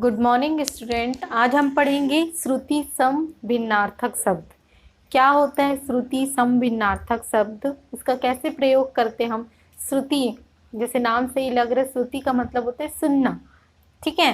Good morning student. आज हम पढ़ेंगे श्रुति सम भिन्नार्थक शब्द। क्या होता है श्रुति सम भिन्नार्थक शब्द, इसका कैसे प्रयोग करते हैं हम। श्रुति जैसे नाम से ही लग रहा है, श्रुति का मतलब होता है सुनना, ठीक है।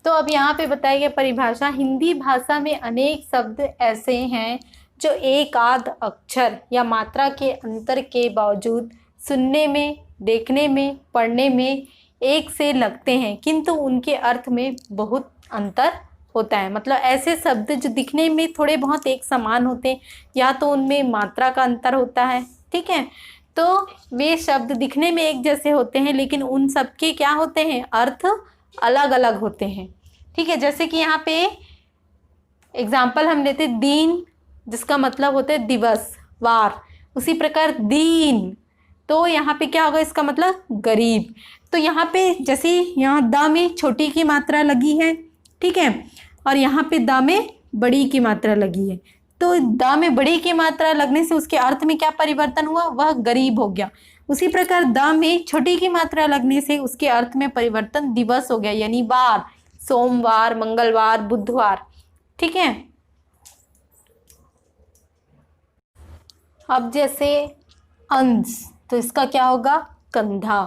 तो अब यहाँ पे बताई गई परिभाषा, हिंदी भाषा में अनेक शब्द ऐसे हैं जो एक आध अक्षर या मात्रा के अंतर के बावजूद सुनने में, देखने में, पढ़ने में एक से लगते हैं, किंतु उनके अर्थ में बहुत अंतर होता है। मतलब ऐसे शब्द जो दिखने में थोड़े बहुत एक समान होते हैं, या तो उनमें मात्रा का अंतर होता है, ठीक है। तो वे शब्द दिखने में एक जैसे होते हैं, लेकिन उन सब के क्या होते हैं, अर्थ अलग अलग होते हैं, ठीक है। जैसे कि यहाँ पे एग्जाम्पल हम लेते दीन, जिसका मतलब होता है दिवस, वार। उसी प्रकार दीन, तो यहाँ पे क्या होगा, इसका मतलब गरीब। तो यहाँ पे जैसे यहाँ द में छोटी की मात्रा लगी है, ठीक है, और यहाँ पे द में बड़ी की मात्रा लगी है। तो द में बड़ी की मात्रा लगने से उसके अर्थ में क्या परिवर्तन हुआ, वह गरीब हो गया। उसी प्रकार द में छोटी की मात्रा लगने से उसके अर्थ में परिवर्तन दिवस हो गया, यानी वार, सोमवार, मंगलवार, बुधवार, ठीक है। अब जैसे अंश, तो इसका क्या होगा, कंधा।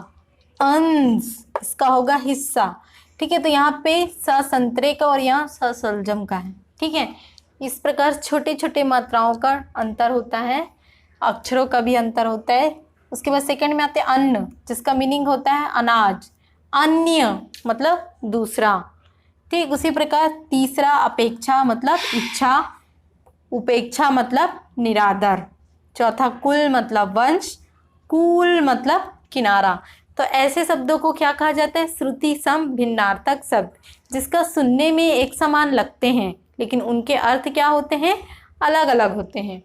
अंश इसका होगा हिस्सा, ठीक है। तो यहाँ पे स संतरे का और यहाँ स सलजम का है, ठीक है। इस प्रकार छोटे छोटे मात्राओं का अंतर होता है, अक्षरों का भी अंतर होता है। उसके बाद सेकंड में आते हैं अन्न, जिसका मीनिंग होता है अनाज। अन्य मतलब दूसरा, ठीक। उसी प्रकार तीसरा अपेक्षा मतलब इच्छा, उपेक्षा मतलब निरादर। चौथा कुल मतलब वंश, कूल मतलब किनारा। तो ऐसे शब्दों को क्या कहा जाता है, श्रुति सम भिन्नार्थक शब्द, जिसका सुनने में एक समान लगते हैं, लेकिन उनके अर्थ क्या होते हैं, अलग अलग होते हैं।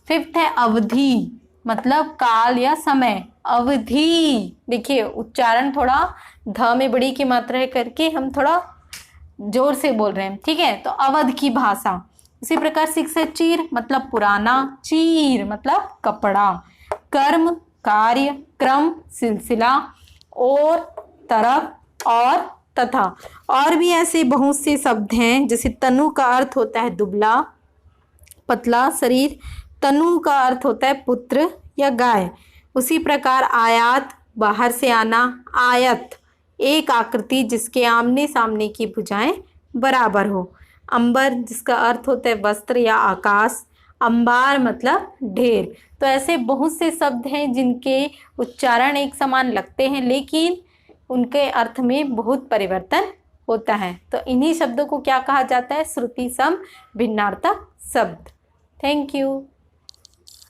फिफ्थ है अवधि, मतलब काल या समय। अवधि, देखिए उच्चारण थोड़ा ध में बड़ी की मात्रा है करके हम थोड़ा जोर से बोल रहे हैं, ठीक है। तो अवध की भाषा। इसी प्रकार सिक्स है चीर, मतलब पुराना। चीर मतलब कपड़ा। कर्म कार्य, क्रम सिलसिला, और तरफ और तथा। और भी ऐसे बहुत से शब्द हैं, जैसे तनु का अर्थ होता है दुबला पतला शरीर। तनु का अर्थ होता है पुत्र या गाय। उसी प्रकार आयात बाहर से आना। आयत एक आकृति जिसके आमने सामने की भुजाएं बराबर हो। अंबर जिसका अर्थ होता है वस्त्र या आकाश। अंबार मतलब ढेर। तो ऐसे बहुत से शब्द हैं जिनके उच्चारण एक समान लगते हैं, लेकिन उनके अर्थ में बहुत परिवर्तन होता है। तो इन्हीं शब्दों को क्या कहा जाता है, श्रुति सम भिन्नार्थक शब्द। Thank you.